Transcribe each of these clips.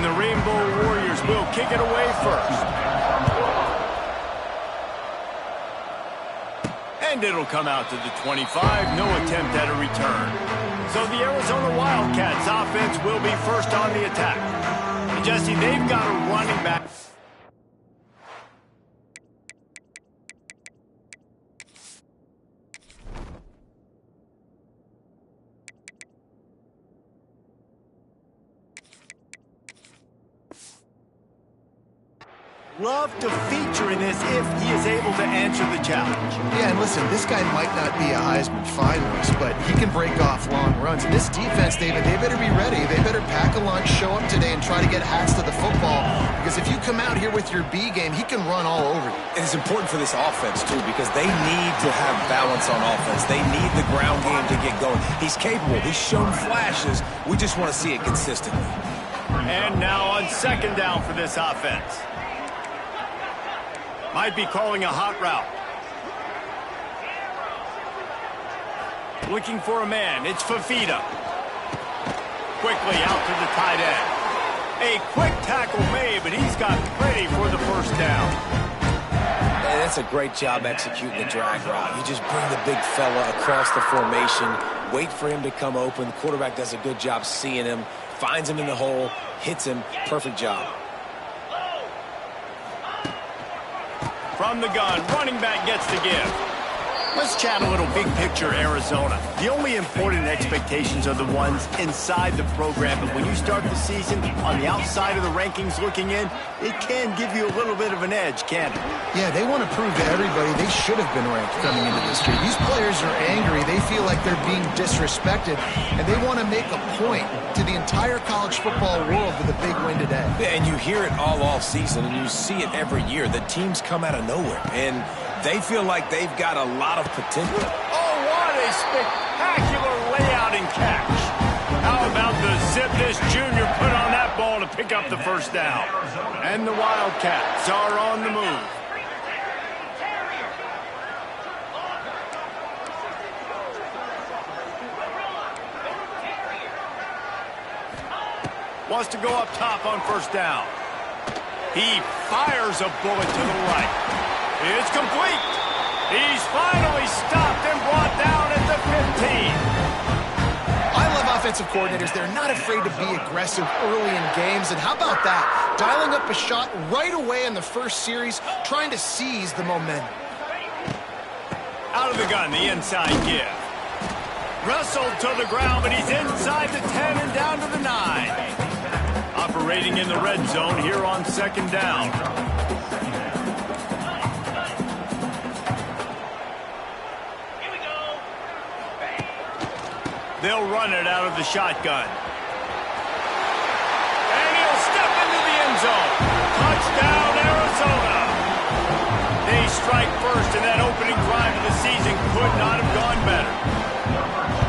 the Rainbow Warriors will kick it away first. And it'll come out to the 25. No attempt at a return. So the Arizona Wildcats offense will be first on the attack. And Jesse, they've got a running back. Love to feature in this if he is able to answer the challenge. Yeah, and listen, this guy might not be a Heisman finalist, but he can break off long runs. And this defense, David, they better be ready. They better pack a lunch, show up today, and try to get hats to the football. Because if you come out here with your B game, he can run all over you. And it's important for this offense, too, because they need to have balance on offense. They need the ground game to get going. He's capable. He's shown flashes. We just want to see it consistently. And now on second down for this offense. Might be calling a hot route. Looking for a man. It's Fafita. Quickly out to the tight end. A quick tackle made, but he's got pretty for the first down. And that's a great job executing the drag route. You just bring the big fella across the formation, wait for him to come open. The quarterback does a good job seeing him, finds him in the hole, hits him. Perfect job. From the gun, running back gets the give. Let's chat a little big picture Arizona. The only important expectations are the ones inside the program, but when you start the season on the outside of the rankings looking in, it can give you a little bit of an edge, can't it? Yeah, they want to prove to everybody they should have been ranked coming into this year. These players are angry. They feel like they're being disrespected, and they want to make a point to the entire college football world with a big win today. Yeah, and you hear it all off season, and you see it every year. The teams come out of nowhere, and they feel like they've got a lot of potential. Oh, what a spectacular layout and catch. How about the zip this junior put on that ball to pick up the first down? And the Wildcats are on the move. Wants to go up top on first down. He fires a bullet to the right. It's complete. He's finally stopped and brought down at the 15. I love offensive coordinators. They're not afraid to be aggressive early in games. And how about that? Dialing up a shot right away in the first series, trying to seize the momentum. Out of the gun, the inside give. Wrestled to the ground, but he's inside the 10 and down to the 9. Operating in the red zone here on second down. They'll run it out of the shotgun. And he'll step into the end zone. Touchdown, Arizona. They strike first, and that opening drive of the season could not have gone better.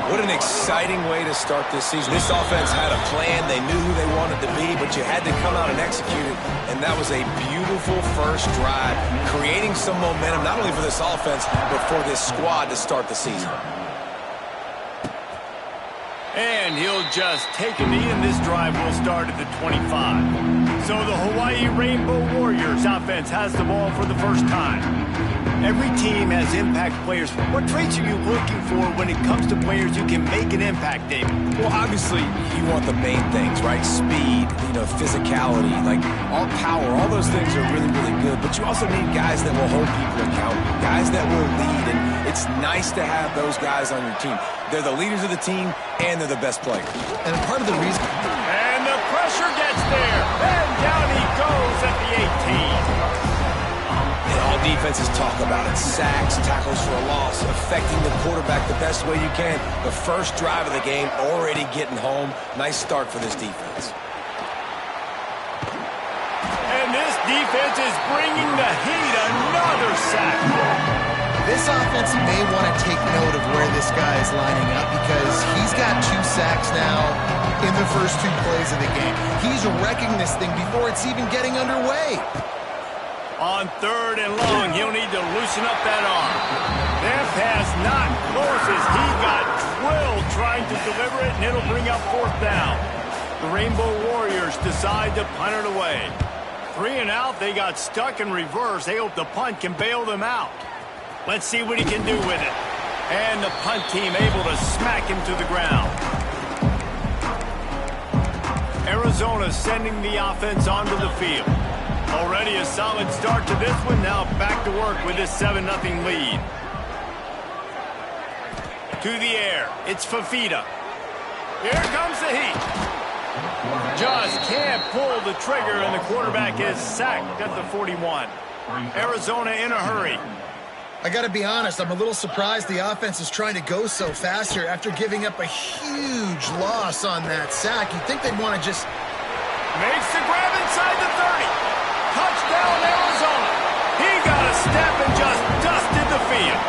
What an exciting way to start this season. This offense had a plan. They knew who they wanted to be, but you had to come out and execute it. And that was a beautiful first drive, creating some momentum, not only for this offense, but for this squad to start the season. And he'll just take a knee, and this drive will start at the 25. So the Hawaii Rainbow Warriors offense has the ball for the first time. Every team has impact players. What traits are you looking for when it comes to players who can make an impact, David? Well, obviously, you want the main things, right? Speed, physicality, like all power. All those things are really, really good. But you also need guys that will hold people accountable, guys that will lead. And it's nice to have those guys on your team. They're the leaders of the team, and they're the best players. And part of the reason... And the pressure gets there. And down he goes at the 18. And all defenses talk about it. Sacks, tackles for a loss, affecting the quarterback the best way you can. The first drive of the game, already getting home. Nice start for this defense. And this defense is bringing the heat. Another sack. This offense may want to take note of where this guy is lining up because he's got 2 sacks now in the first 2 plays of the game. He's wrecking this thing before it's even getting underway. On third and long, he'll need to loosen up that arm. That pass not close as he got drilled trying to deliver it, and it'll bring up fourth down. The Rainbow Warriors decide to punt it away. 3 and out, they got stuck in reverse. They hope the punt can bail them out. Let's see what he can do with it. And the punt team able to smack him to the ground. Arizona sending the offense onto the field. Already a solid start to this one. Now back to work with this 7-0 lead. To the air. It's Fafita. Here comes the heat. Just can't pull the trigger, and the quarterback is sacked at the 41. Arizona in a hurry. I got to be honest, I'm a little surprised the offense is trying to go so fast here after giving up a huge loss on that sack. You'd think they'd want to just... Makes the grab inside the 30. Touchdown, Arizona. He got a step and just dusted the field.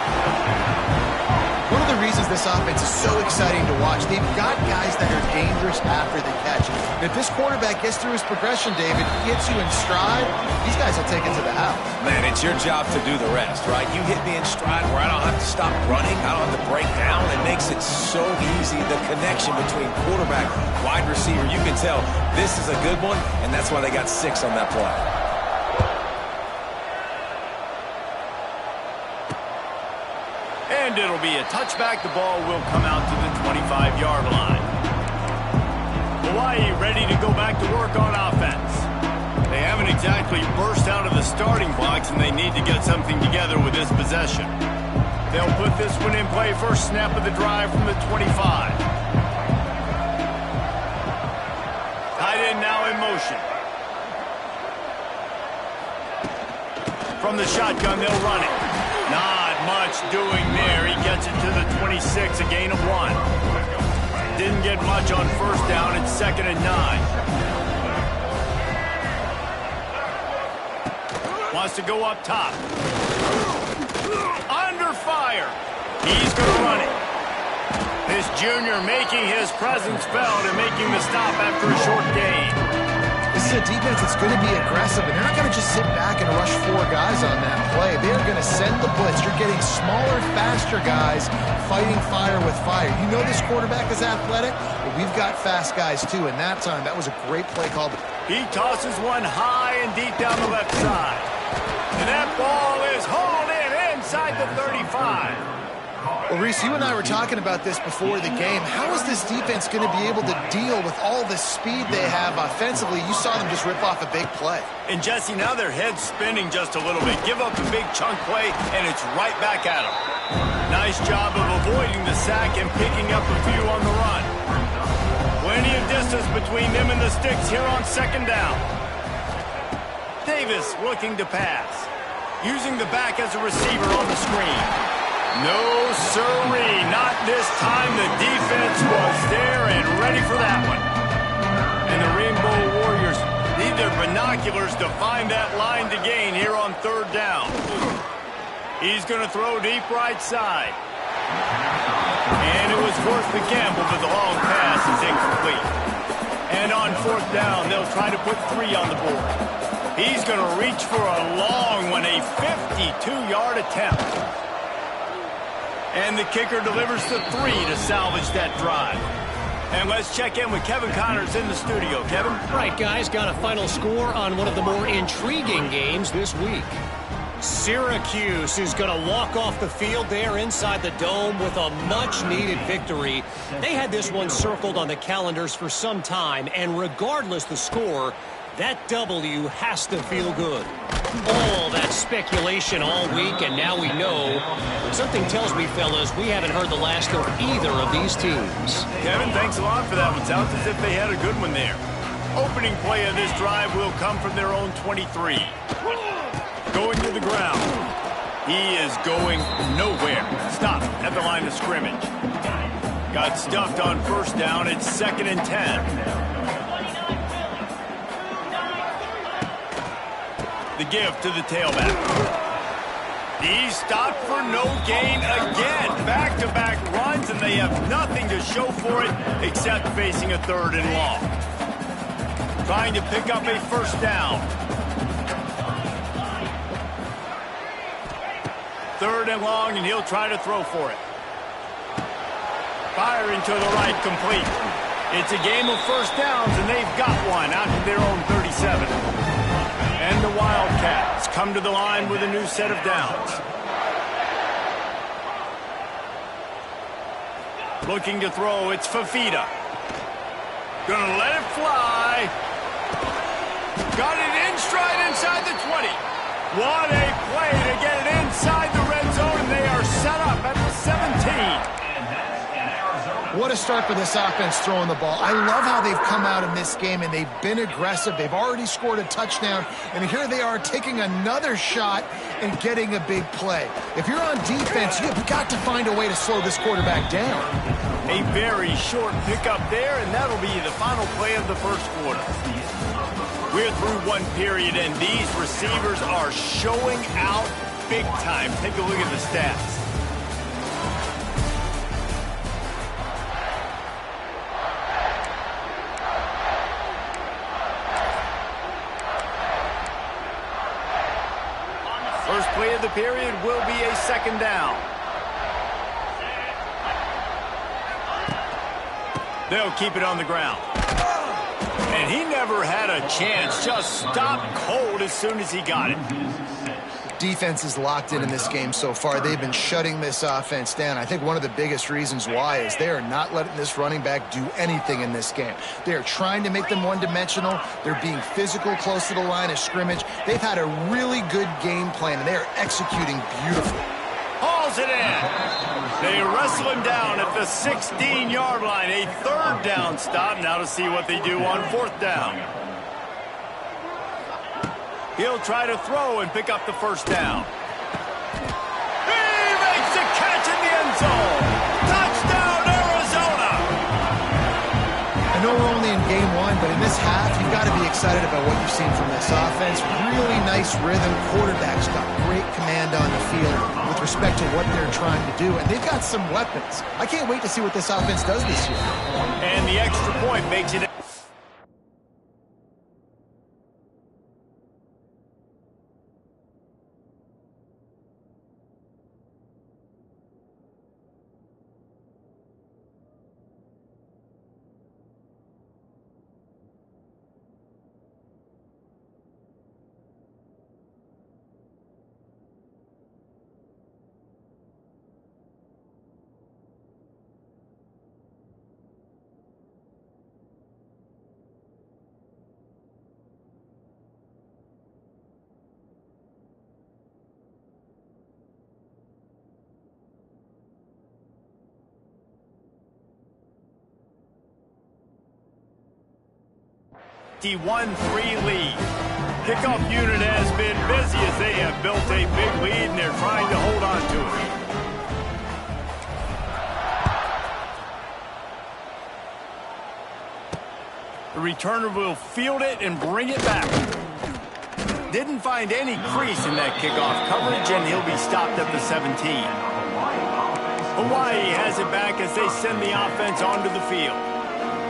One of the reasons this offense is so exciting to watch, they've got guys that are dangerous after the catch. And if this quarterback gets through his progression, David, gets you in stride, these guys will take it to the house. Man, it's your job to do the rest, right? You hit me in stride where I don't have to stop running. I don't have to break down. It makes it so easy. The connection between quarterback, wide receiver, you can tell this is a good one, and that's why they got 6 on that play. And it'll be a touchback. The ball will come out to the 25-yard line. Hawaii ready to go back to work on offense. They haven't exactly burst out of the starting blocks, and they need to get something together with this possession. They'll put this one in play. First snap of the drive from the 25. Tight end now in motion. From the shotgun, they'll run it. Not much doing there. He gets it to the 26, a gain of 1. Didn't get much on first down. It's 2nd and 9. Wants to go up top. Under fire. He's going to run it. This junior making his presence felt and making the stop after a short gain. This is a defense that's going to be aggressive, and they're not going to just sit back and rush 4 guys on that play. They are going to send the blitz. You're getting smaller, faster guys fighting fire with fire. You know this quarterback is athletic, but we've got fast guys too, and that time, that was a great play call. He tosses one high and deep down the left side. And that ball is hauled in inside the 35. Well, Reese, you and I were talking about this before the game. How is this defense going to be able to deal with all the speed they have offensively? You saw them just rip off a big play. And, Jesse, now their head's spinning just a little bit. Give up a big chunk play, and it's right back at them. Nice job of avoiding the sack and picking up a few on the run. Plenty of distance between them and the sticks here on 2nd down. Davis looking to pass. Using the back as a receiver on the screen. No, sirree, not this time. The defense was there and ready for that one. And the Rainbow Warriors need their binoculars to find that line to gain here on 3rd down. He's going to throw deep right side. And it was worth the gamble, but the long pass is incomplete. And on 4th down, they'll try to put 3 on the board. He's going to reach for a long one, a 52-yard attempt. And the kicker delivers the 3 to salvage that drive. And let's check in with Kevin Connors in the studio. Kevin? Right, guys, got a final score on one of the more intriguing games this week. Syracuse is going to walk off the field there inside the dome with a much-needed victory. They had this one circled on the calendars for some time, and regardless the score, that W has to feel good. All that speculation all week, and now we know. Something tells me, fellas, we haven't heard the last of either of these teams. Kevin, thanks a lot for that one. Sounds as if they had a good one there. Opening play of this drive will come from their own 23. Going to the ground. He is going nowhere. Stop at the line of scrimmage. Got stuffed on first down. It's 2nd and 10. The give to the tailback. He's stopped for no gain again. Back-to-back runs, and they have nothing to show for it except facing a 3rd and long. Trying to pick up a first down. 3rd and long, and he'll try to throw for it. Firing to the right, complete. It's a game of first downs, and they've got one out to their own 37. And the Wildcats come to the line with a new set of downs. Looking to throw, it's Fafita. Gonna let it fly. Got it in stride inside the 20. What a play to get it inside the red zone, and they are set up at the 17. What a start for this offense throwing the ball. I love how they've come out in this game, and they've been aggressive. They've already scored a touchdown, and here they are taking another shot and getting a big play. If you're on defense, you've got to find a way to slow this quarterback down. A very short pickup there, and that'll be the final play of the first quarter. We're through one period, and these receivers are showing out big time. Take a look at the stats. First play of the period will be a second down. They'll keep it on the ground. And he never had a chance. Just stopped cold as soon as he got it. Defense is locked in this game so far. They've been shutting this offense down. I think one of the biggest reasons why is they are not letting this running back do anything in this game. They are trying to make them one-dimensional. They're being physical close to the line of scrimmage. They've had a really good game plan, and they are executing beautifully. Hauls it in. They wrestle him down at the 16-yard line. A third down stop. Now to see what they do on fourth down. He'll try to throw and pick up the first down. He makes a catch in the end zone. Touchdown, Arizona. I know we're only in game one, but in this half, you've got to be excited about what you've seen from this offense. Really nice rhythm. Quarterback's got great command on the field with respect to what they're trying to do, and they've got some weapons. I can't wait to see what this offense does this year. And the extra point makes it a 1-3 lead. Kickoff unit has been busy as they have built a big lead, and they're trying to hold on to it. The returner will field it and bring it back. Didn't find any crease in that kickoff coverage, and he'll be stopped at the 17. Hawaii has it back as they send the offense onto the field.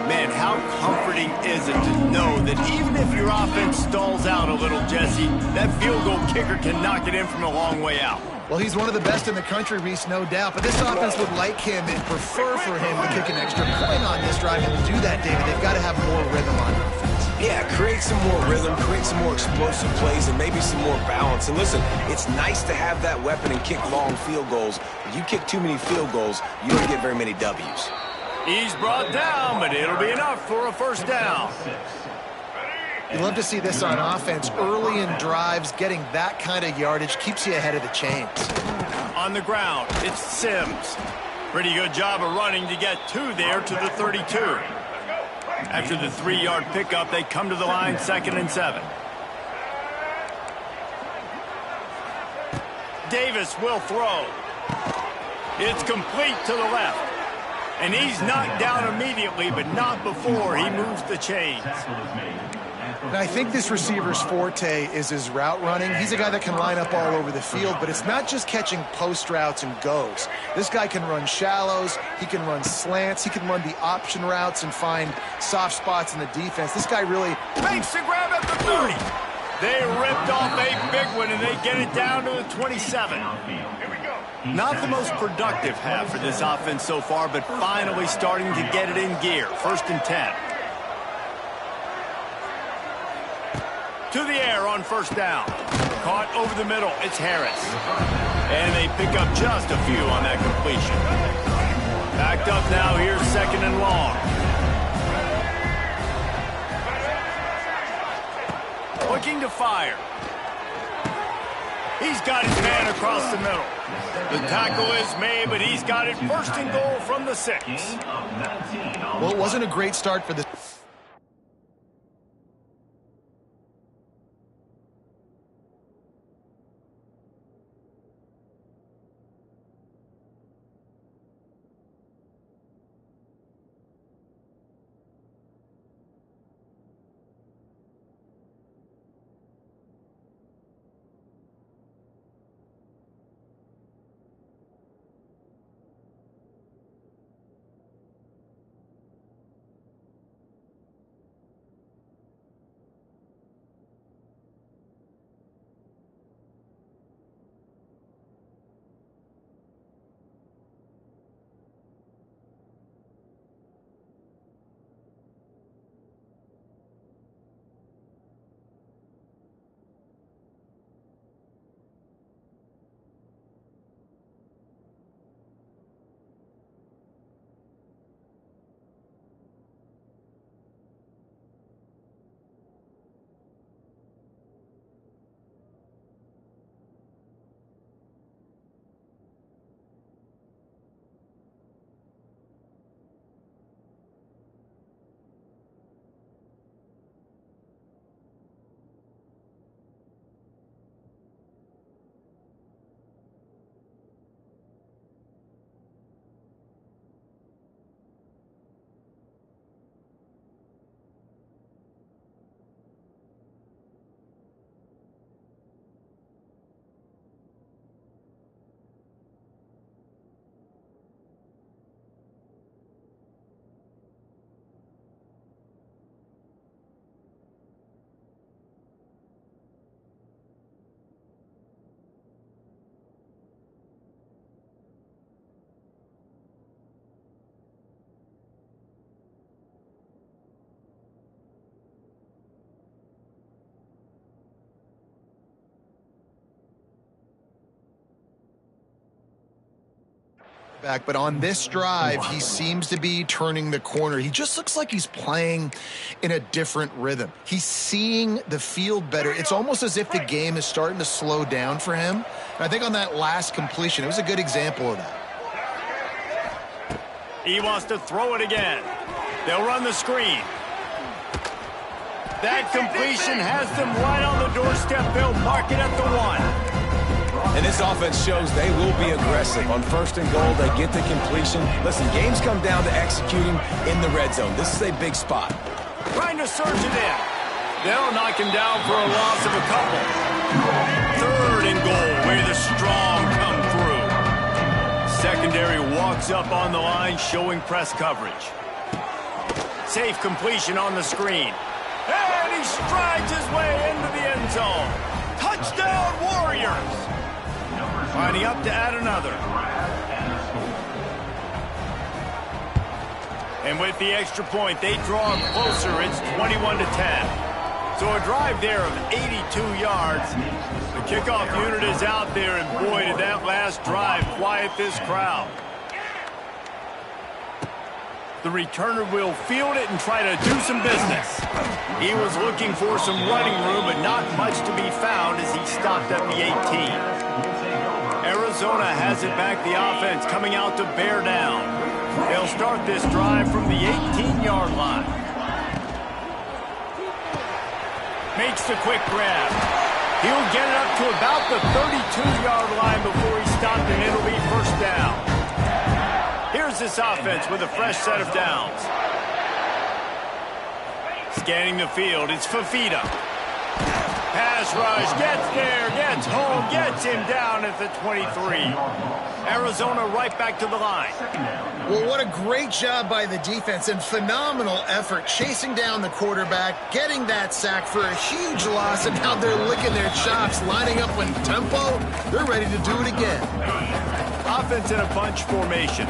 Man, how comforting is it to know that even if your offense stalls out a little, Jesse, that field goal kicker can knock it in from a long way out. Well, he's one of the best in the country, Reese, no doubt. But this offense would like him and prefer for him to kick an extra point on this drive. And to do that, David, they've got to have more rhythm on offense. Yeah, create some more rhythm, create some more explosive plays, and maybe some more balance. And listen, it's nice to have that weapon and kick long field goals. If you kick too many field goals, you don't get very many W's. He's brought down, but it'll be enough for a first down. You love to see this on offense. Early in drives, getting that kind of yardage keeps you ahead of the chains. On the ground, it's Sims. Pretty good job of running to get two there to the 32. After the 3-yard pickup, they come to the line 2nd and 7. Davis will throw. It's complete to the left. And he's knocked down immediately, but not before he moves the chains. And I think this receiver's forte is his route running. He's a guy that can line up all over the field, but it's not just catching post routes and goes. This guy can run shallows, he can run slants, he can run the option routes and find soft spots in the defense. This guy really makes the grab at the 30. They ripped off a big one, and they get it down to the 27. Here we go. Not the most productive half for this offense so far, but finally starting to get it in gear. 1st and 10. To the air on 1st down. Caught over the middle. It's Harris. And they pick up just a few on that completion. Backed up now. Here's 2nd and long. Looking to fire. He's got his man across the middle. The tackle is made, but he's got it 1st and goal from the 6. Well, it wasn't a great start for this. But on this drive, he seems to be turning the corner. He just looks like he's playing in a different rhythm. He's seeing the field better. It's almost as if the game is starting to slow down for him. And I think on that last completion, it was a good example of that. He wants to throw it again. They'll run the screen. That completion has them right on the doorstep. They'll mark it at the 1. And this offense shows they will be aggressive. On 1st and goal, they get the completion. Listen, games come down to executing in the red zone. This is a big spot. Trying to surge it in. They'll knock him down for a loss of a couple. 3rd and goal, where the strong come through. Secondary walks up on the line, showing press coverage. Safe completion on the screen. And he strides his way into the end zone. Touchdown, Warriors! Lining up to add another. And with the extra point, they draw him closer. It's 21-10. So a drive there of 82 yards. The kickoff unit is out there, and boy, did that last drive quiet this crowd. The returner will field it and try to do some business. He was looking for some running room, but not much to be found as he stopped at the 18. Arizona has it back, the offense coming out to bear down. They'll start this drive from the 18-yard line. Makes the quick grab. He'll get it up to about the 32-yard line before he stopped, and it'll be 1st down. Here's this offense with a fresh set of downs. Scanning the field, it's Fafita. Pass rush, gets there, gets home, gets him down at the 23. Arizona right back to the line. Well, what a great job by the defense and phenomenal effort chasing down the quarterback, getting that sack for a huge loss, and now they're licking their chops, lining up with tempo. They're ready to do it again. Offense in a bunch formation.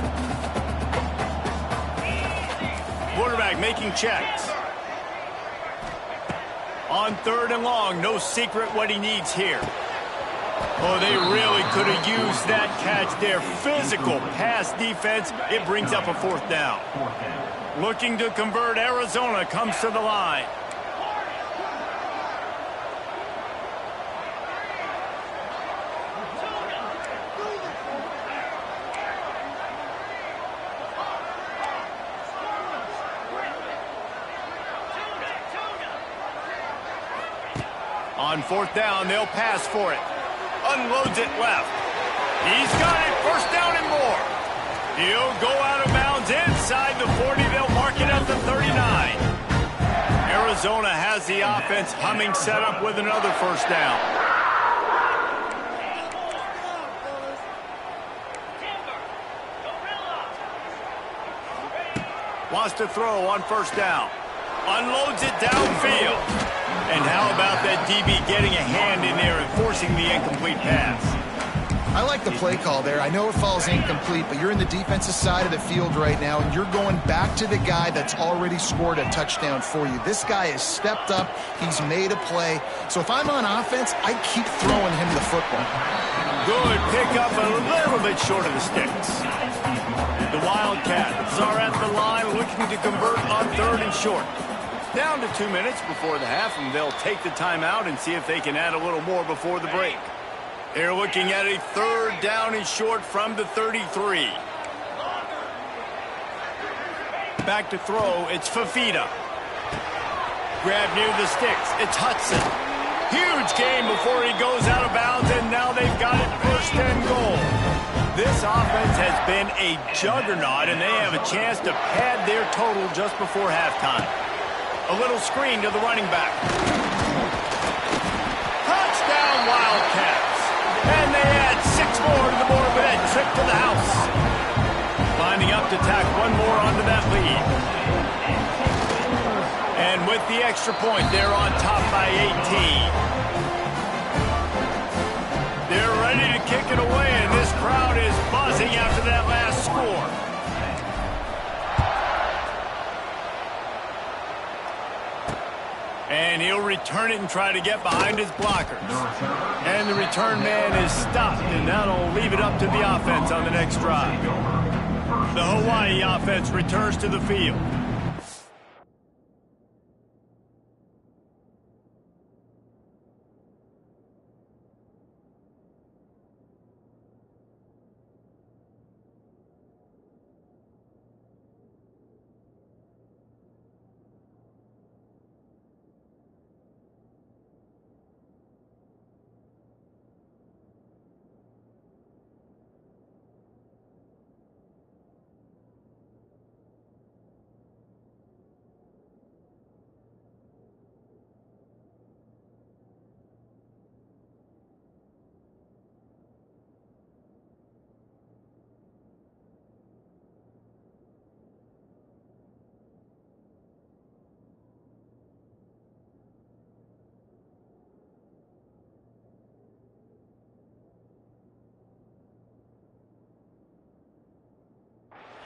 Quarterback making checks. On 3rd and long, no secret what he needs here. Oh, they really could have used that catch there. Physical pass defense. It brings up a 4th down. Looking to convert, Arizona comes to the line. On 4th down, they'll pass for it. Unloads it left. He's got it. 1st down and more. He'll go out of bounds inside the 40. They'll mark it at the 39. Arizona has the offense humming, set up with another 1st down. Wants to throw on 1st down. Unloads it downfield. And how about that DB getting a hand in there and forcing the incomplete pass? I like the play call there. I know it falls incomplete, but you're in the defensive side of the field right now, and you're going back to the guy that's already scored a touchdown for you. This guy has stepped up. He's made a play. So if I'm on offense, I keep throwing him the football. Good pickup, a little bit short of the sticks. The Wildcats are at the line looking to convert on 3rd and short. Down to 2 minutes before the half, and they'll take the timeout and see if they can add a little more before the break. They're looking at a 3rd down and short from the 33. Back to throw, it's Fafita. Grab near the sticks, it's Hudson. Huge game before he goes out of bounds, and now they've got it 1st and goal. This offense has been a juggernaut, and they have a chance to pad their total just before halftime. A little screen to the running back. Touchdown, Wildcats. And they add 6 more to the board with that trip to the house. Lining up to tack 1 more onto that lead. And with the extra point, they're on top by 18. They're ready to kick it away, and this crowd is buzzing after that last score. And he'll return it and try to get behind his blockers. And the return man is stopped, and that'll leave it up to the offense on the next drive. The Hawaii offense returns to the field.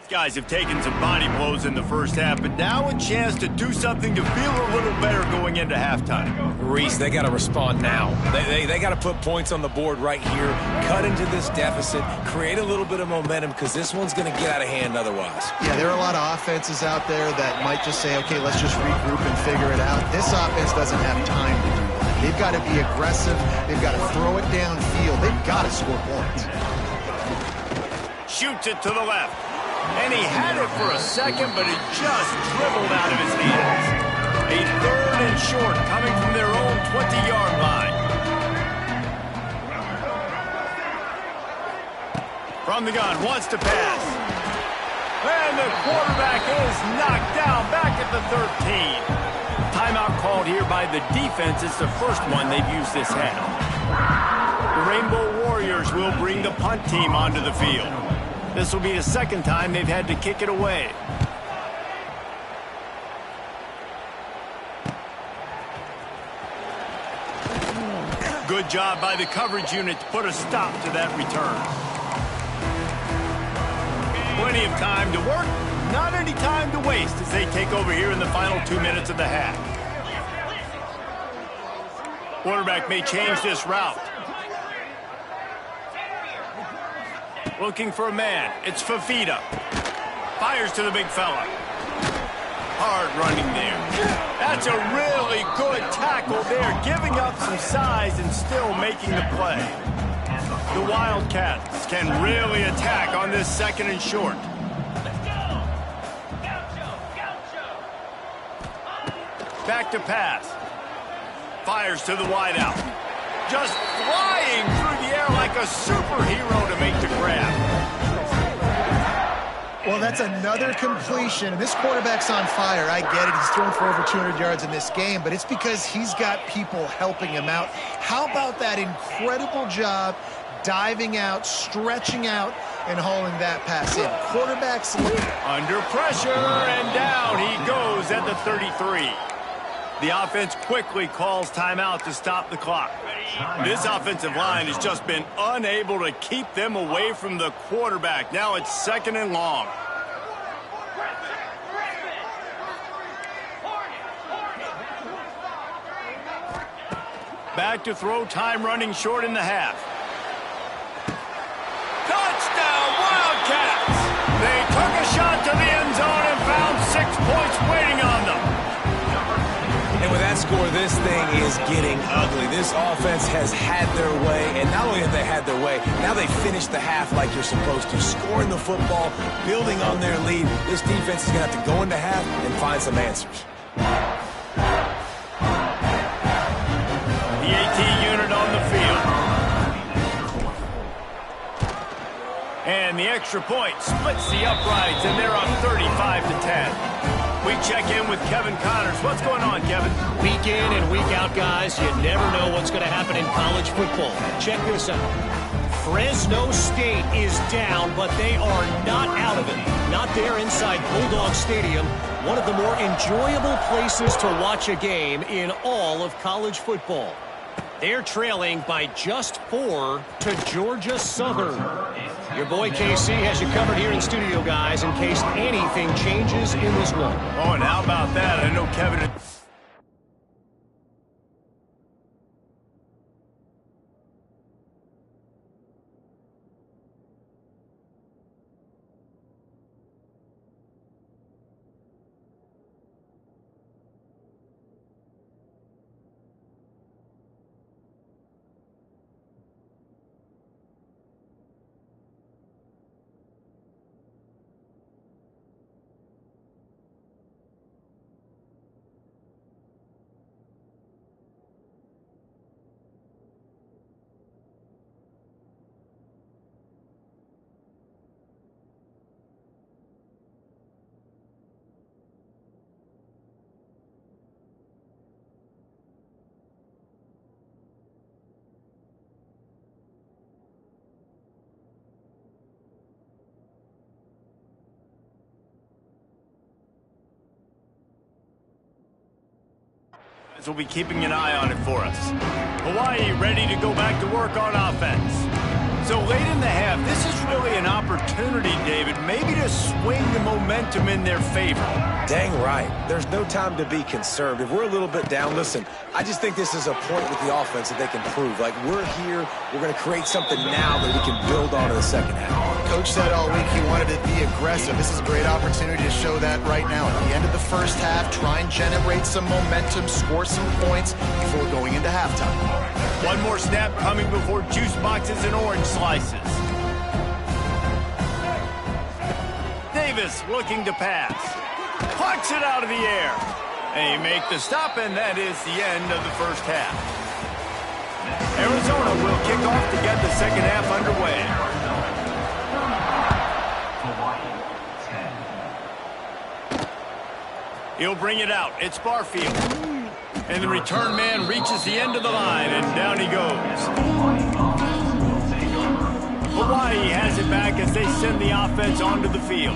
Guys have taken some body blows in the first half, but now a chance to do something to feel a little better going into halftime. Reese, they got to respond now. They got to put points on the board right here, cut into this deficit, create a little bit of momentum, because this one's going to get out of hand otherwise. Yeah, there are a lot of offenses out there that might just say, okay, let's just regroup and figure it out. This offense doesn't have time to do that. They've got to be aggressive. They've got to throw it downfield. They've got to score points. Shoots it to the left. And he had it for a second, but it just dribbled out of his hands. A 3rd and short coming from their own 20-yard line. From the gun, wants to pass. And the quarterback is knocked down back at the 13. Timeout called here by the defense. It's the first one they've used this half. The Rainbow Warriors will bring the punt team onto the field. This will be the second time they've had to kick it away. Good job by the coverage unit to put a stop to that return. Plenty of time to work, not any time to waste as they take over here in the final 2 minutes of the half. Quarterback may change this route. Looking for a man. It's Fafita. Fires to the big fella. Hard running there. That's a really good tackle there, giving up some size and still making the play. The Wildcats can really attack on this 2nd and short. Back to pass. Fires to the wideout. Just flying through the air like a superhero to make the grab. Well, that's another completion. This quarterback's on fire. I get it. He's thrown for over 200 yards in this game, but it's because he's got people helping him out. How about that incredible job diving out, stretching out, and hauling that pass in? Quarterbacks under pressure, and down he goes at the 33. The offense quickly calls timeout to stop the clock. This offensive line has just been unable to keep them away from the quarterback. Now it's 2nd and long. Back to throw, time running short in the half. Touchdown, Wildcats! They took a shot to the end zone and found 6 points waiting on them. And with that score, this thing is getting ugly. This offense has had their way, and not only have they had their way, now they finished the half like you're supposed to, scoring the football, building on their lead. This defense is going to have to go into half and find some answers. The AT unit on the field. And the extra point splits the uprights, and they're up 35-10. We check in with Kevin Connors. What's going on, Kevin? Week in and week out, guys, you never know what's going to happen in college football. Check this out. Fresno State is down, but they are not out of it. Not there inside Bulldog Stadium, one of the more enjoyable places to watch a game in all of college football. They're trailing by just 4 to Georgia Southern. Your boy KC has you covered here in studio, guys, in case anything changes in this one. Oh, and how about that? I know Kevin... We'll be keeping an eye on it for us. Hawaii ready to go back to work on offense. So late in the half, this is really an opportunity, David, maybe to swing the momentum in their favor. Dang right. There's no time to be concerned. If we're a little bit down, listen, I just think this is a point with the offense that they can prove. Like, we're here, we're going to create something now that we can build on in the second half. Coach said all week he wanted to be aggressive. This is a great opportunity to show that right now. At the end of the first half, try and generate some momentum, score some points before going into halftime. One more snap coming before juice boxes and orange slices. Davis looking to pass. Plucks it out of the air. They make the stop, and that is the end of the first half. Arizona will kick off to get the second half underway. He'll bring it out. It's Barfield. And the return man reaches the end of the line, and down he goes. Hawaii has it back as they send the offense onto the field.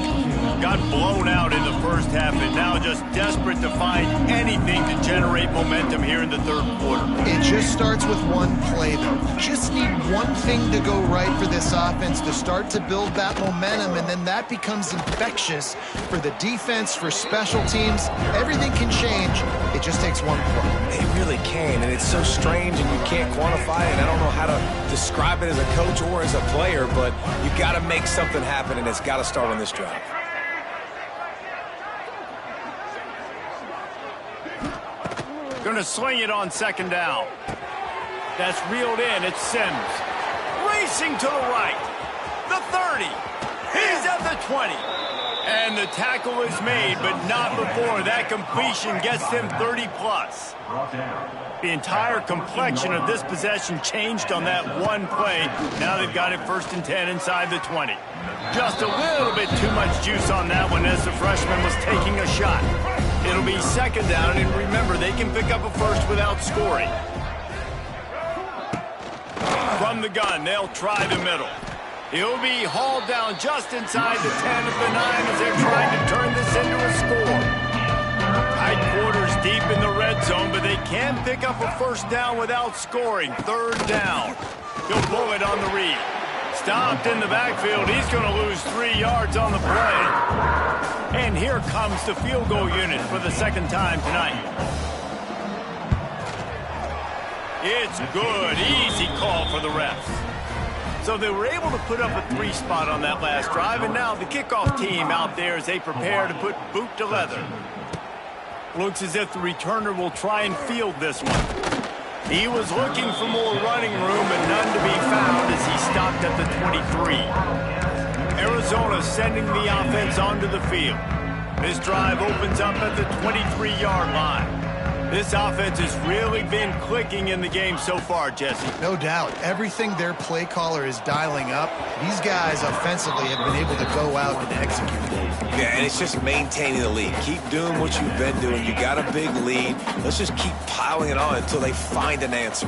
Got blown out in the first half and now just desperate to find anything to generate momentum here in the third quarter. It just starts with one play, though. Just need one thing to go right for this offense to start to build that momentum, and then that becomes infectious for the defense, for special teams. Everything can change. It just takes one play. It really can, and it's so strange and you can't quantify it. I don't know how to describe it as a coach or as a player, but you got to make something happen, and it's got to start on this drive. Going to sling it on second down. That's reeled in. It's Sims. Racing to the right. The 30. He's at the 20. And the tackle is made, but not before that completion gets him 30-plus. The entire complexion of this possession changed on that one play. Now they've got it 1st and 10 inside the 20. Just a little bit too much juice on that one as the freshman was taking a shot. It'll be second down, and remember, they can pick up a first without scoring. From the gun, they'll try the middle. He'll be hauled down just inside the 10 of the 9 as they're trying to turn this into a score. Tight quarters deep in the red zone, but they can pick up a first down without scoring. Third down. He'll blow it on the read. Stopped in the backfield. He's going to lose 3 yards on the play. And here comes the field goal unit for the second time tonight. It's good. Easy call for the refs. So they were able to put up a 3 spot on that last drive, and now the kickoff team out there as they prepare to put boot to leather. Looks as if the returner will try and field this one. He was looking for more running room, but none to be found as he stopped at the 23. Arizona sending the offense onto the field. This drive opens up at the 23-yard line. This offense has really been clicking in the game so far, Jesse. No doubt. Everything their play caller is dialing up, these guys offensively have been able to go out and execute. Yeah, and it's just maintaining the lead. Keep doing what you've been doing. You got a big lead. Let's just keep piling it on until they find an answer.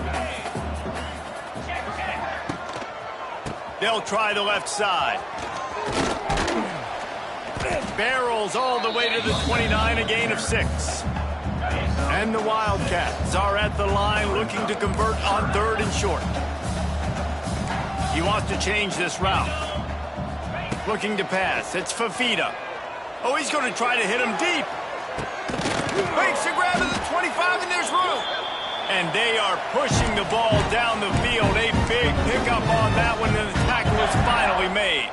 They'll try the left side. Barrels all the way to the 29, a gain of 6. And the Wildcats are at the line looking to convert on 3rd and short. He wants to change this route. Looking to pass. It's Fafita. Oh, he's going to try to hit him deep. Makes a grab at the 25, and there's room. And they are pushing the ball down the field. A big pickup on that one, and the tackle is finally made.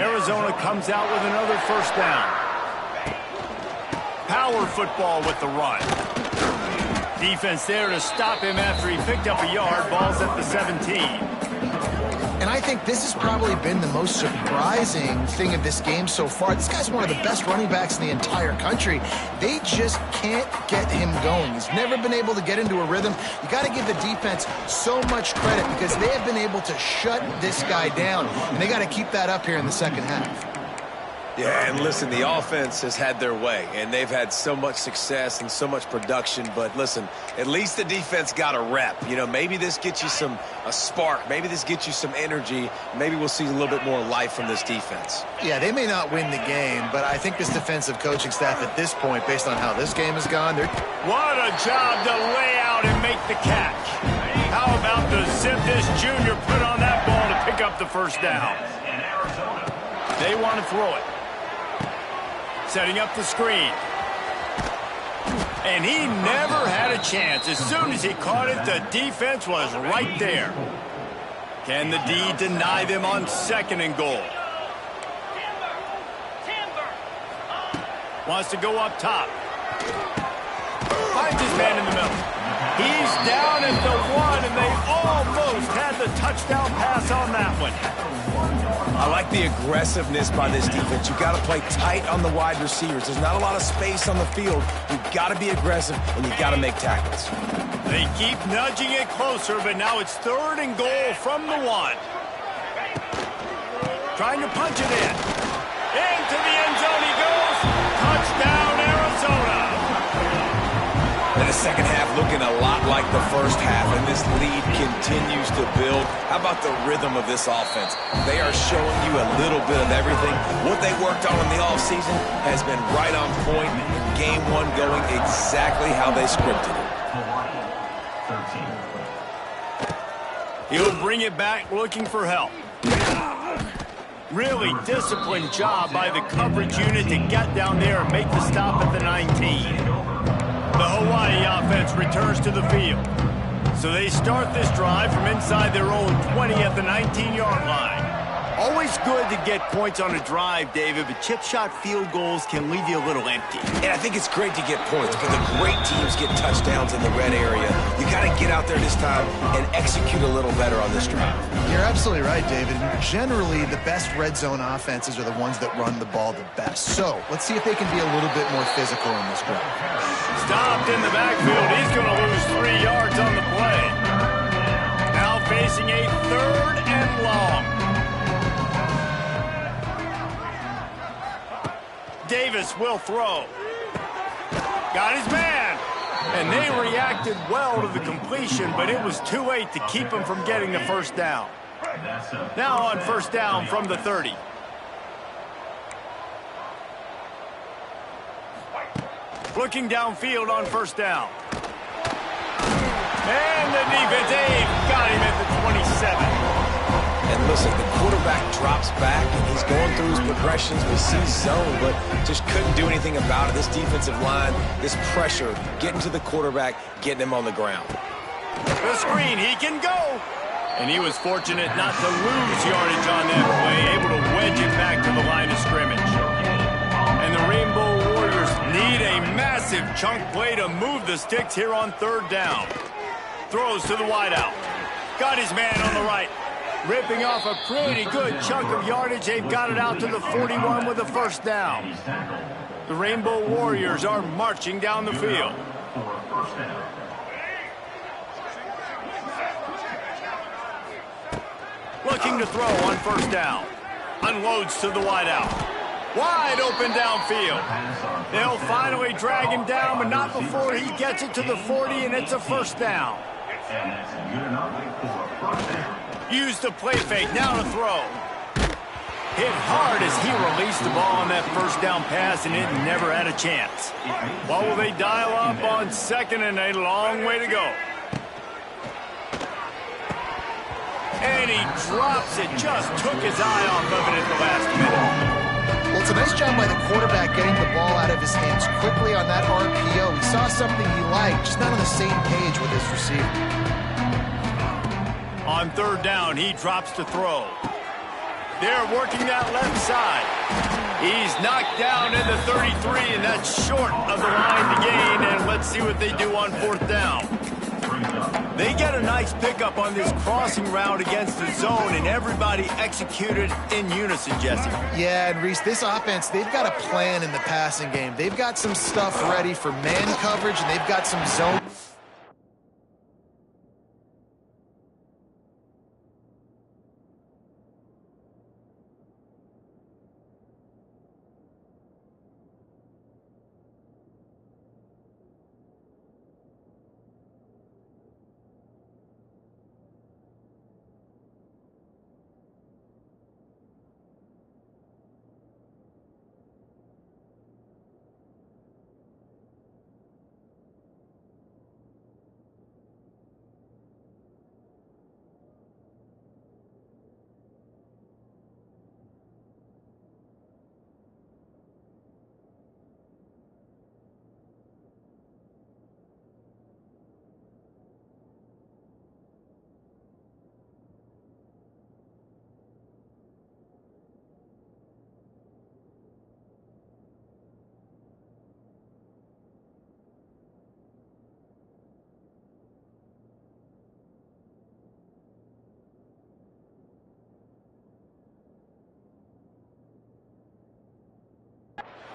Arizona comes out with another first down. Power football with the run. Defense there to stop him after he picked up a yard. Ball's at the 17. And I think this has probably been the most surprising thing of this game so far. This guy's one of the best running backs in the entire country. They just can't get him going. He's never been able to get into a rhythm. You got to give the defense so much credit because they have been able to shut this guy down. And they got to keep that up here in the second half. Yeah, and listen, the offense has had their way, and they've had so much success and so much production. But listen, at least the defense got a rep. You know, maybe this gets you a spark. Maybe this gets you some energy. Maybe we'll see a little bit more life from this defense. Yeah, they may not win the game, but I think this defensive coaching staff at this point, based on how this game has gone, they're... What a job to lay out and make the catch. How about the zip this junior put on that ball to pick up the first down? They want to throw it. Setting up the screen. And he never had a chance. As soon as he caught it, the defense was right there. Can the D deny them on 2nd and goal? Wants to go up top. Finds his man in the middle. He's down at the 1, and they almost had the touchdown pass on that one. I like the aggressiveness by this defense. You got to play tight on the wide receivers. There's not a lot of space on the field. You've got to be aggressive, and you've got to make tackles. They keep nudging it closer, but now it's 3rd and goal from the 1. Trying to punch it in. Into the end zone he goes. Touchdown, Arizona. And second half looking a lot like the first half, and this lead continues to build. How about the rhythm of this offense? They are showing you a little bit of everything. What they worked on in the offseason has been right on point. Game one going exactly how they scripted it. He'll bring it back looking for help. Really disciplined job by the coverage unit to get down there and make the stop at the 19. The Hawaii offense returns to the field. So they start this drive from inside their own 20 at the 19-yard line. Always good to get points on a drive, David, but chip shot field goals can leave you a little empty. And I think it's great to get points, but the great teams get touchdowns in the red area. You got to get out there this time and execute a little better on this drive. You're absolutely right, David. Generally, the best red zone offenses are the ones that run the ball the best. So let's see if they can be a little bit more physical in this drive. Stopped in the backfield. He's going to lose 3 yards on the play. Now facing a 3rd and long. Davis will throw. Got his man. And they reacted well to the completion, but it was too late to keep him from getting the first down. Now on first down from the 30. Looking downfield on first down. And the defense, Dave, got him at the 27. And listen, the quarterback drops back, and he's going through his progressions. We see zone, but just couldn't do anything about it. This defensive line, this pressure, getting to the quarterback, getting him on the ground. The screen, he can go. And he was fortunate not to lose yardage on that play, able to wedge it back to the line of scrimmage. And the Rainbow Warriors need a massive chunk play to move the sticks here on 3rd down. Throws to the wideout. Got his man on the right. Ripping off a pretty good chunk of yardage. They've got it out to the 41 with a first down. The Rainbow Warriors are marching down the field. Looking to throw on first down. Unloads to the wideout. Wide open downfield. They'll finally drag him down, but not before he gets it to the 40, and it's a first down. Use the play fake, now to throw. Hit hard as he released the ball on that first down pass, and it never had a chance. What will they dial up on 2nd and a long way to go? And he drops it, just took his eye off of it at the last minute. Well, it's a nice job by the quarterback getting the ball out of his hands quickly on that RPO. He saw something he liked, just not on the same page with his receiver. On 3rd down, he drops to throw. They're working that left side. He's knocked down in the 33, and that's short of the line to gain. And let's see what they do on 4th down. They get a nice pickup on this crossing route against the zone, and everybody executed in unison, Jesse. Yeah, and Reese, this offense, they've got a plan in the passing game. They've got some stuff ready for man coverage, and they've got some zone.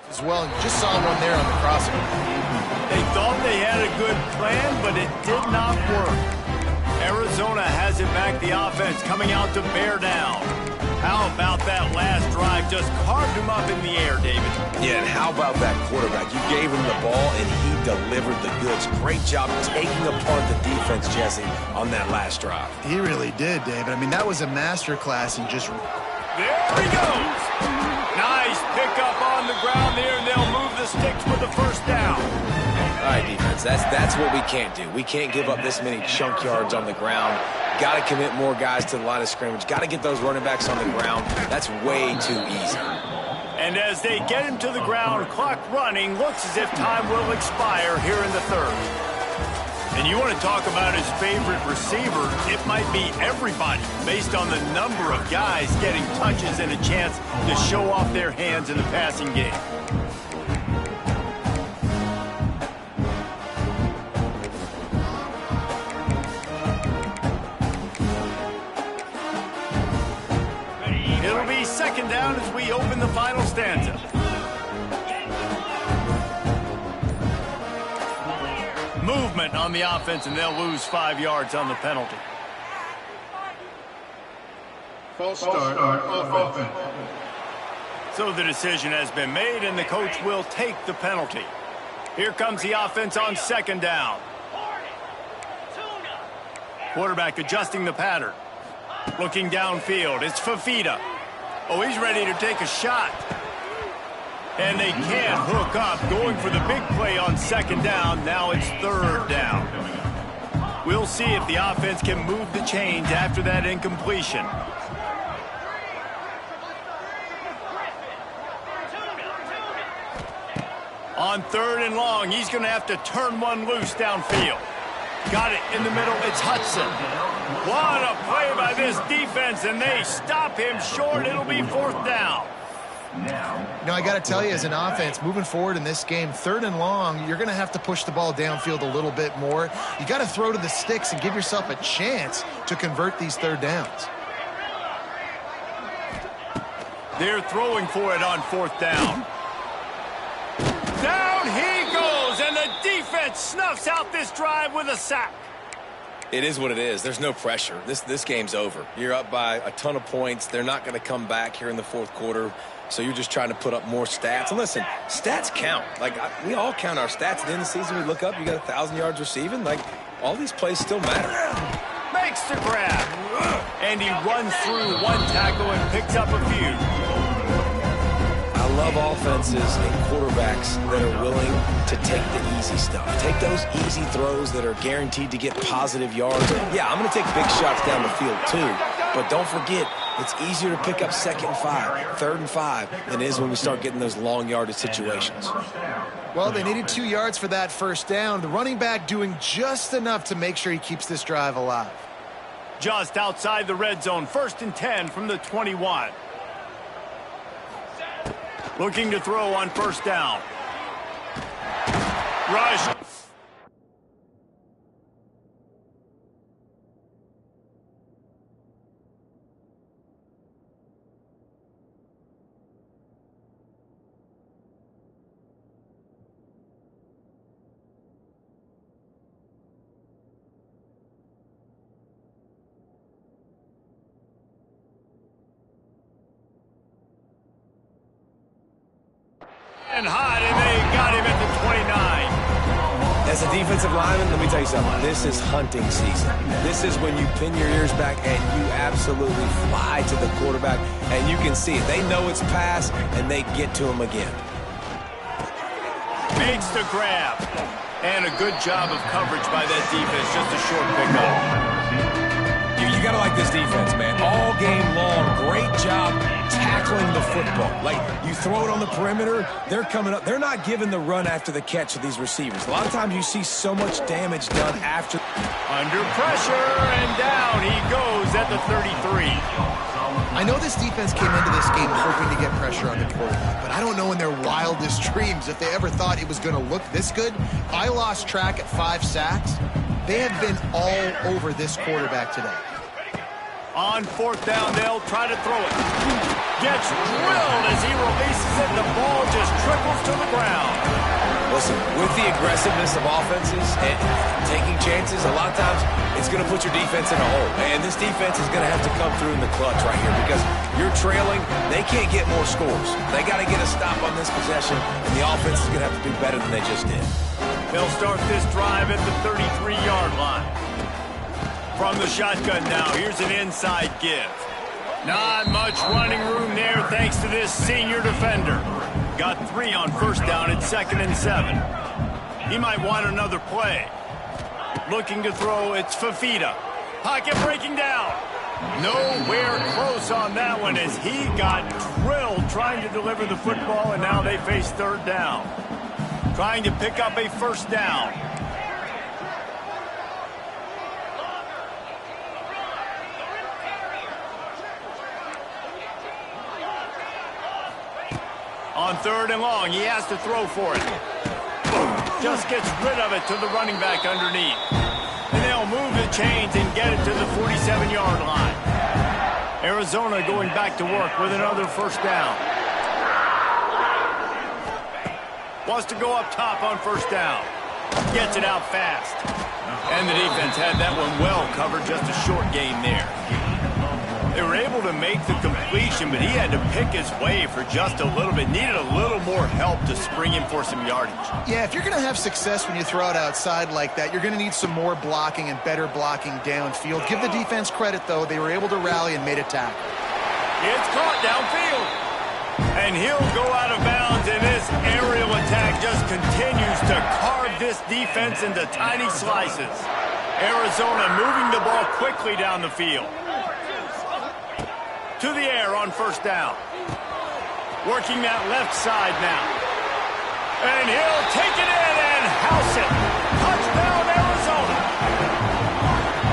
As well, you just saw one there on the crossing. They thought they had a good plan, but it did not work. Arizona has it back, the offense coming out to bear down. How about that last drive? Just carved him up in the air, David. Yeah, and how about that quarterback? You gave him the ball, and he delivered the goods. Great job taking apart the defense, Jesse, on that last drive. He really did, David. I mean, that was a masterclass in just... There he goes. Nice pickup on the ground there, and they'll move the sticks with the first down. All right, defense, that's what we can't do. We can't give up this many chunk yards on the ground. Got to commit more guys to the line of scrimmage. Got to get those running backs on the ground. That's way too easy. And as they get him to the ground, clock running, looks as if time will expire here in the third. And you want to talk about his favorite receiver, it might be everybody, based on the number of guys getting touches and a chance to show off their hands in the passing game. It'll be second down as we open the final stanza. Movement on the offense, and they'll lose 5 yards on the penalty. False start offense. So the decision has been made, and the coach will take the penalty. Here comes the offense on second down. Quarterback adjusting the pattern. Looking downfield, it's Fafita. Oh, he's ready to take a shot. And they can't hook up, going for the big play on second down. Now it's third down. We'll see if the offense can move the chains after that incompletion. On third and long, he's going to have to turn one loose downfield. Got it in the middle, it's Hudson. What a play by this defense, and they stop him short. It'll be fourth down. I got to tell you, as an offense, moving forward in this game, third and long, you're going to have to push the ball downfield a little bit more. You got to throw to the sticks and give yourself a chance to convert these third downs. They're throwing for it on fourth down. Down he goes, and the defense snuffs out this drive with a sack. It is what it is. There's no pressure. This game's over. You're up by a ton of points. They're not going to come back here in the fourth quarter, so you're just trying to put up more stats. And listen, stats count. We all count our stats. At the end of the season, we look up, you got 1,000 yards receiving. All these plays still matter. Makes the grab. And he runs through one tackle and picks up a few. I love offenses and quarterbacks that are willing to take the easy stuff. Take those easy throws that are guaranteed to get positive yards. Yeah, I'm going to take big shots down the field too, but don't forget, it's easier to pick up second and 5, third and 5 than it is when we start getting those long yardage situations. Well, they needed 2 yards for that first down. The running back doing just enough to make sure he keeps this drive alive. Just outside the red zone, 1st and 10 from the 21. Looking to throw on first down. Rush. And hot, and they got him at the 29. As a defensive lineman, let me tell you something. This is hunting season. This is when you pin your ears back and you absolutely fly to the quarterback, and you can see it. They know it's pass, and they get to him again. Makes the grab. And a good job of coverage by that defense. Just a short pickup. You got to like this defense, man. All game long, great job tackling the football. You throw it on the perimeter, they're coming up. They're not giving the run after the catch to these receivers. A lot of times you see so much damage done after. Under pressure, and down he goes at the 33. I know this defense came into this game hoping to get pressure on the quarterback, but I don't know in their wildest dreams if they ever thought it was going to look this good. I lost track at 5 sacks. They have been all over this quarterback today. On fourth down, they'll try to throw it. Gets drilled as he releases it. The ball just trickles to the ground. Listen, with the aggressiveness of offenses and taking chances, a lot of times it's going to put your defense in a hole. And this defense is going to have to come through in the clutch right here because You're trailing. They can't get more scores. They got to get a stop on this possession, and the offense is going to have to do better than they just did. They'll start this drive at the 33-yard line. From the shotgun now, here's an inside give. Not much running room there thanks to this senior defender. Got 3 on first down at 2nd and 7. He might want another play. Looking to throw, it's Fafita. Pocket breaking down. Nowhere close on that one as he got drilled trying to deliver the football, and now they face 3rd down. Trying to pick up a first down. On 3rd and long, he has to throw for it. Just gets rid of it to the running back underneath. And they'll move the chains and get it to the 47-yard line. Arizona going back to work with another first down. Wants to go up top on first down. Gets it out fast. And the defense had that one well covered, just a short gain there. They were able to make the completion, but he had to pick his way for just a little bit. Needed a little more help to spring him for some yardage. Yeah, if you're going to have success when you throw it outside like that, you're going to need some more blocking and better blocking downfield. Give the defense credit, though. They were able to rally and made a tackle. It's caught downfield. And he'll go out of bounds, and this aerial attack just continues to carve this defense into tiny slices. Arizona moving the ball quickly down the field. To the air on first down. Working that left side now. And he'll take it in and house it. Touchdown, Arizona.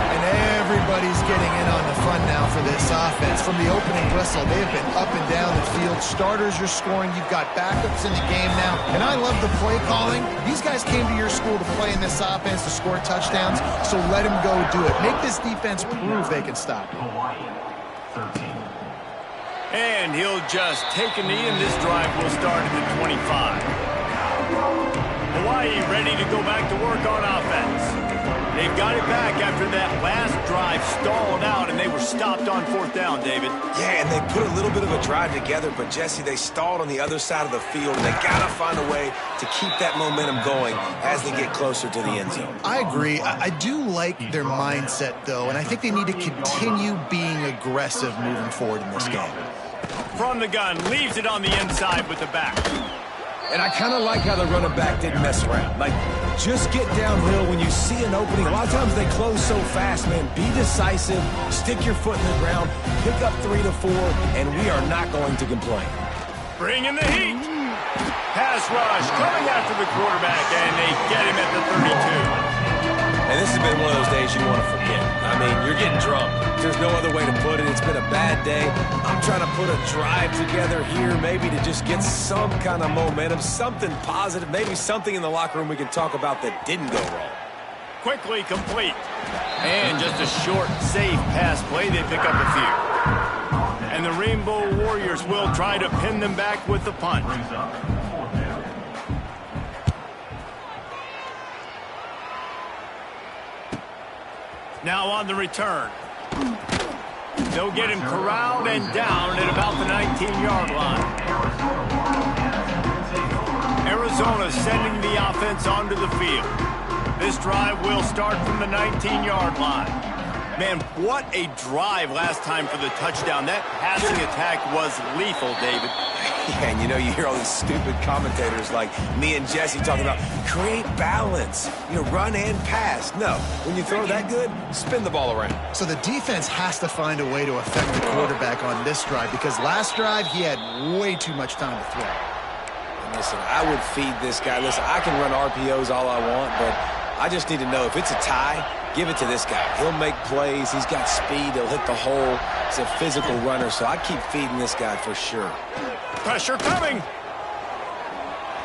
And everybody's getting in on the fun now for this offense. From the opening whistle, they have been up and down the field. Starters are scoring. You've got backups in the game now. And I love the play calling. These guys came to your school to play in this offense to score touchdowns, so let them go do it. Make this defense prove they can stop it. And he'll just take a knee, and this drive will start at the 25. Hawaii ready to go back to work on offense. They've got it back after that last drive stalled out, and they were stopped on 4th down, David. Yeah, and they put a little bit of a drive together, but, Jesse, they stalled on the other side of the field, and they got to find a way to keep that momentum going as they get closer to the end zone. I agree. I do like their mindset, though, and I think they need to continue being aggressive moving forward in this game. From the gun, leaves it on the inside with the back. And I kind of like how the running back didn't mess around. Like, just get downhill when you see an opening. A lot of times they close so fast, man. Be decisive, stick your foot in the ground, pick up 3 to 4, and we are not going to complain. Bring in the heat. Pass rush coming after the quarterback, and they get him at the 32. And this has been one of those days you want to forget. I mean, you're getting drunk. There's no other way to put it. It's been a bad day. I'm trying to put a drive together here maybe to just get some kind of momentum, something positive, maybe something in the locker room we can talk about that didn't go wrong. Quickly complete. And just a short, safe pass play. They pick up a few. And the Rainbow Warriors will try to pin them back with the punt. Now on the return. They'll get him corralled and down at about the 19-yard line. Arizona sending the offense onto the field. This drive will start from the 19-yard line. Man, what a drive last time for the touchdown. That passing attack was lethal, David. Yeah, and you know, you hear all these stupid commentators like me and Jesse talking about create balance, you know, run and pass. No, when you throw that good, spin the ball around. So the defense has to find a way to affect the quarterback on this drive because last drive he had way too much time to throw. And listen, I would feed this guy. Listen, I can run RPOs all I want, but I just need to know if it's a tie, give it to this guy. He'll make plays. He's got speed. He'll hit the hole. He's a physical runner, so I keep feeding this guy for sure. Pressure coming.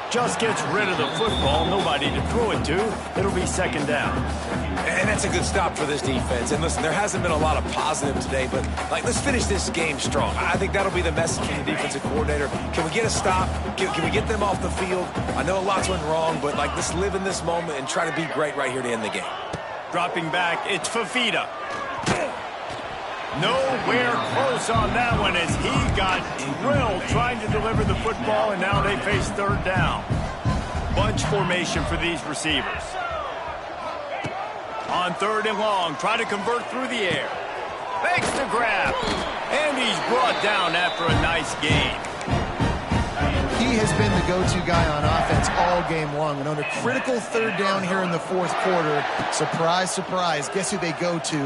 Just gets rid of the football. Nobody to throw it to. It'll be 2nd down. And that's a good stop for this defense. And listen, there hasn't been a lot of positive today, but like, let's finish this game strong. I think that'll be the message from the defensive coordinator. Can we get a stop? Can we get them off the field? I know a lot's went wrong, but like, let's live in this moment and try to be great right here to end the game. Dropping back, it's Fafita. Nowhere close on that one as he got drilled trying to deliver the football, and now they face third down. Bunch formation for these receivers. On third and long, try to convert through the air. Makes the grab. And he's brought down after a nice gain. He has been the go-to guy on offense all game long. And on a critical third down here in the fourth quarter, surprise, surprise, guess who they go to?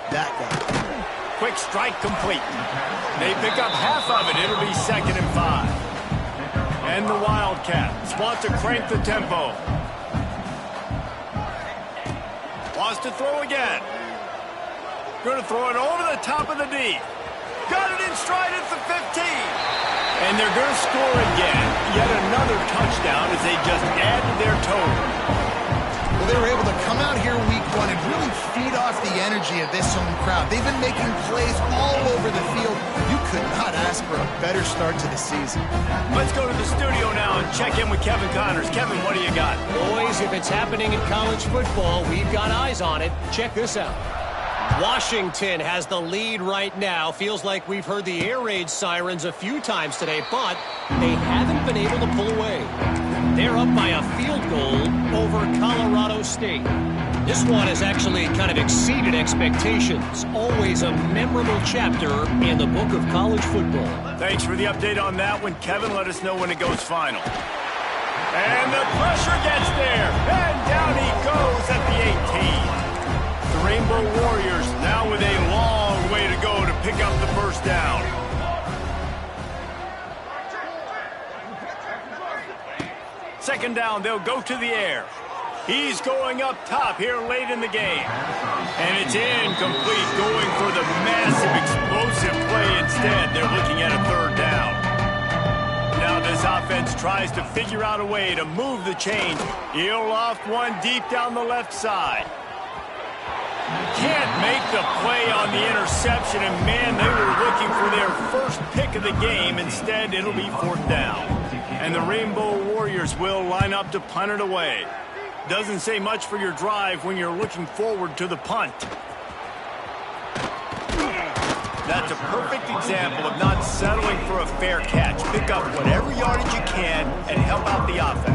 That guy. Quick strike complete. They pick up half of it. It'll be 2nd and 5. And the Wildcats want to crank the tempo. Wants to throw again. Going to throw it over the top of the D. Got it in stride at the 15. And they're going to score again. Yet another touchdown as they just add to their total. Well, they were able to come out here week one and really feed off the energy of this home crowd. They've been making plays all over the field. You could not ask for a better start to the season. Let's go to the studio now and check in with Kevin Connors. Kevin, what do you got? Boys, if it's happening in college football, we've got eyes on it. Check this out. Washington has the lead right now. Feels like we've heard the air raid sirens a few times today, but they haven't been able to pull away. They're up by a field goal over Colorado State. This one has actually kind of exceeded expectations. Always a memorable chapter in the book of college football. Thanks for the update on that one, Kevin. Let us know when it goes final. And the pressure gets there. And down he goes at the 18. The Rainbow Warriors now with a long way to go to pick up the first down. Second down, they'll go to the air. He's going up top here late in the game. And it's incomplete, going for the massive explosive play instead. They're looking at a third down. Now this offense tries to figure out a way to move the chains. He'll loft one deep down the left side. Can't make the play on the interception, and man, they were looking for their first pick of the game. Instead, it'll be 4th down. And the Rainbow Warriors will line up to punt it away. Doesn't say much for your drive when you're looking forward to the punt. That's a perfect example of not settling for a fair catch. Pick up whatever yardage you can and help out the offense.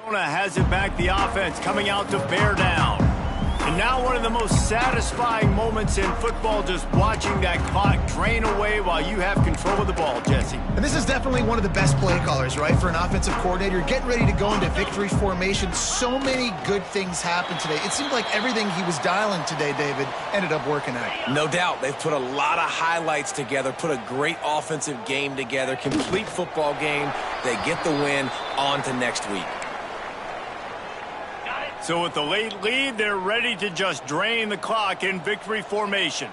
Has it back, the offense coming out to bear down. And now one of the most satisfying moments in football, just watching that clock drain away while you have control of the ball, Jesse. And this is definitely one of the best play callers, right, for an offensive coordinator. Getting ready to go into victory formation. So many good things happened today. It seemed like everything he was dialing today, David, ended up working out. No doubt. They've put a lot of highlights together, put a great offensive game together, complete football game. They get the win. On to next week. So with the late lead, they're ready to just drain the clock in victory formation.